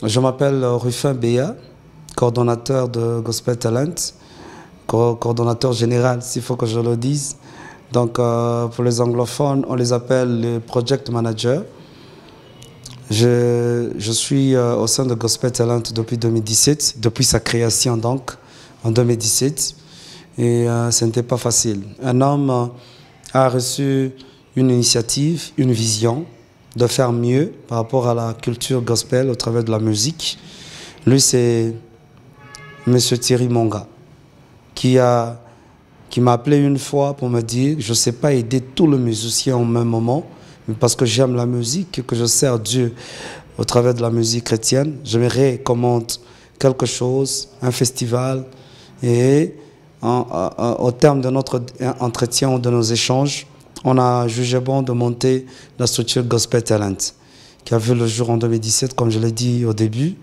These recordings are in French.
Je m'appelle Rufin Béa, coordonnateur de Gospel Talent, coordonnateur général, s'il faut que je le dise. Donc, pour les anglophones, on les appelle les project managers. Je suis au sein de Gospel Talent depuis 2017, depuis sa création donc, en 2017. Et ce n'était pas facile. Un homme a reçu une initiative, une vision de faire mieux par rapport à la culture gospel au travers de la musique. Lui, c'est M. Thierry Monga, qui m'a appelé une fois pour me dire, je ne sais pas aider tous les musiciens au même moment, mais parce que j'aime la musique et que je sers Dieu au travers de la musique chrétienne, j'aimerais qu'on monte quelque chose, un festival, et au terme de notre entretien ou de nos échanges, on a jugé bon de monter la structure Gospel Talent, qui a vu le jour en 2017, comme je l'ai dit au début.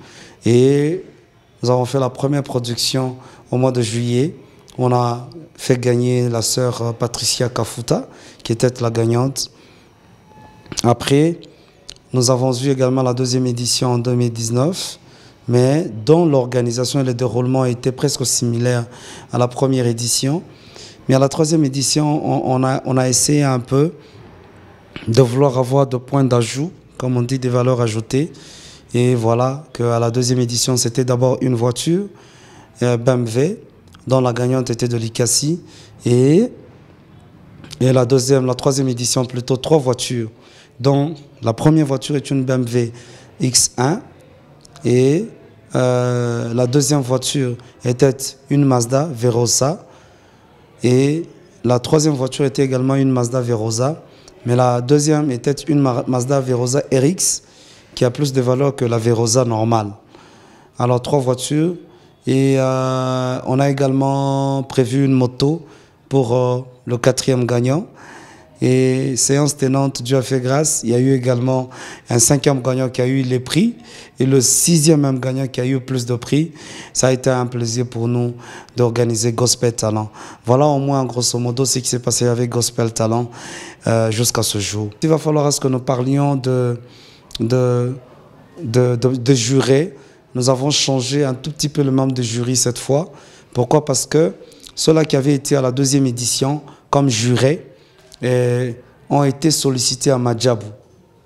Et nous avons fait la première production au mois de juillet. On a fait gagner la sœur Patricia Kafuta, qui était la gagnante. Après, nous avons eu également la deuxième édition en 2019, mais dont l'organisation et le déroulement étaient presque similaires à la première édition. Mais à la troisième édition, on a essayé un peu de vouloir avoir des points d'ajout, comme on dit, des valeurs ajoutées. Et voilà qu'à la deuxième édition, c'était d'abord une voiture, BMW, dont la gagnante était de l'ICASI. Et la troisième édition, plutôt 3 voitures, dont la première voiture est une BMW X1. Et la deuxième voiture était une Mazda Verosa. Et la troisième voiture était également une Mazda Verosa. Mais la deuxième était une Mazda Verosa RX qui a plus de valeur que la Verosa normale. Alors 3 voitures. Et on a également prévu une moto pour le 4e gagnant. Et séance tenante, Dieu a fait grâce. Il y a eu également un 5e gagnant qui a eu les prix et le 6e même gagnant qui a eu plus de prix. Ça a été un plaisir pour nous d'organiser Gospel Talent. Voilà au moins grosso modo ce qui s'est passé avec Gospel Talent jusqu'à ce jour. Il va falloir à ce que nous parlions de jurés. Nous avons changé un tout petit peu le membre de jury cette fois. Pourquoi? Parce que ceux-là qui avaient été à la 2e édition comme jurés ont été sollicités à Madjabou,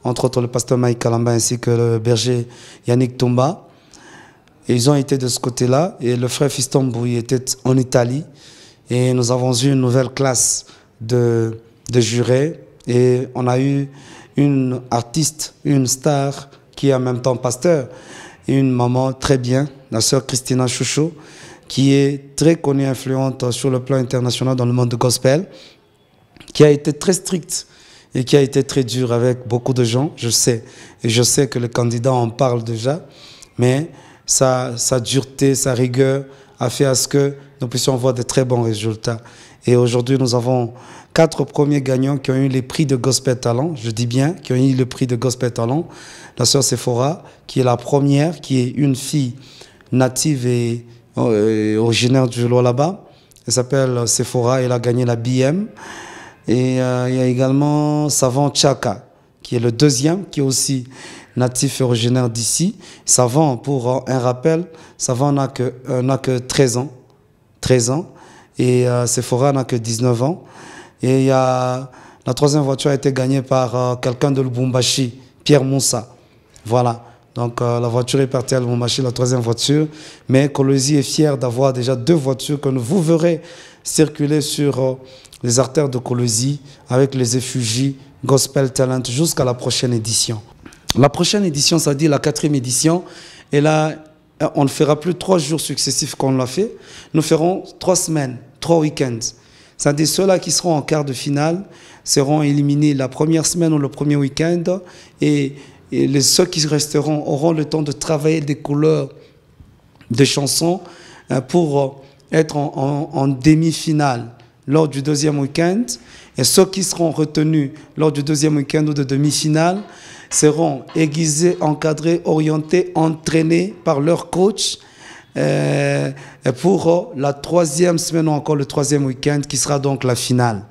entre autres le pasteur Mike Kalamba ainsi que le berger Yannick Tomba. Et ils ont été de ce côté-là et le frère Fiston Bouy était en Italie et nous avons eu une nouvelle classe de jurés et on a eu une artiste, une star qui est en même temps pasteur, une maman très bien, la sœur Christina Chouchou, qui est très connue et influente sur le plan international dans le monde du gospel, qui a été très stricte et qui a été très dure avec beaucoup de gens, je sais. Et je sais que les candidats en parlent déjà, mais sa dureté, sa rigueur a fait à ce que nous puissions voir de très bons résultats. Et aujourd'hui, nous avons 4 premiers gagnants qui ont eu les prix de Gospel Talent, je dis bien, qui ont eu le prix de Gospel Talent. La sœur Sephora, qui est la première, qui est une fille native et originaire du Lualaba. Elle s'appelle Sephora, elle a gagné la BM. Et il y a également Savant Tchaka, qui est le 2e, qui est aussi natif et originaire d'ici. Savant, pour un rappel, Savant n'a que 13 ans. 13 ans. Et Sephora n'a que 19 ans. Et la 3e voiture a été gagnée par quelqu'un de Lubumbashi, Pierre Moussa. Voilà. Donc la voiture est partie à Lubumbashi, la 3e voiture. Mais Kolosi est fier d'avoir déjà 2 voitures que vous verrez circuler sur les artères de Kolosi avec les effugies Gospel Talent jusqu'à la prochaine édition. La prochaine édition, c'est-à-dire la 4e édition, et là, on ne fera plus 3 jours successifs qu'on l'a fait. Nous ferons 3 semaines, 3 week-ends. C'est-à-dire ceux-là qui seront en quart de finale seront éliminés la première semaine ou le premier week-end et ceux qui resteront auront le temps de travailler des couleurs de chansons pour être en demi-finale lors du 2e week-end. Et ceux qui seront retenus lors du 2e week-end ou de demi-finale seront aiguisés, encadrés, orientés, entraînés par leur coach pour la 3e semaine ou encore le 3e week-end qui sera donc la finale.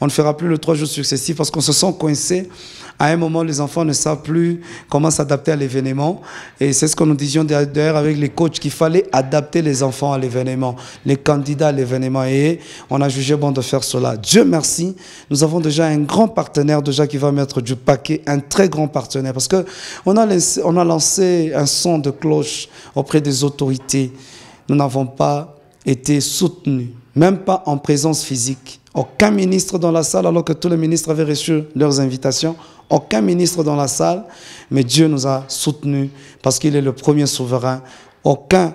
On ne fera plus les 3 jours successifs parce qu'on se sent coincé À un moment, les enfants ne savent plus comment s'adapter à l'événement. Et c'est ce que nous disions d'ailleurs avec les coachs, qu'il fallait adapter les enfants à l'événement, les candidats à l'événement. Et on a jugé bon de faire cela. Dieu merci, nous avons déjà un grand partenaire déjà qui va mettre du paquet, un très grand partenaire. Parce qu'on a lancé un son de cloche auprès des autorités. Nous n'avons pas été soutenus, même pas en présence physique. Aucun ministre dans la salle, alors que tous les ministres avaient reçu leurs invitations. Aucun ministre dans la salle, mais Dieu nous a soutenus parce qu'il est le premier souverain. Aucun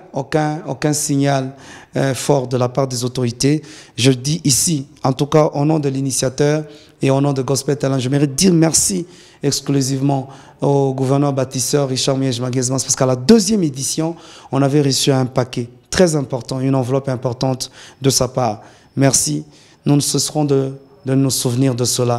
signal fort de la part des autorités. Je dis ici, en tout cas au nom de l'initiateur et au nom de Gospel Talent, je mérite dire merci exclusivement au gouverneur bâtisseur Richard Miège-Maguesmas parce qu'à la deuxième édition, on avait reçu un paquet très important, une enveloppe importante de sa part. Merci. Nous ne cesserons de nous souvenir de cela.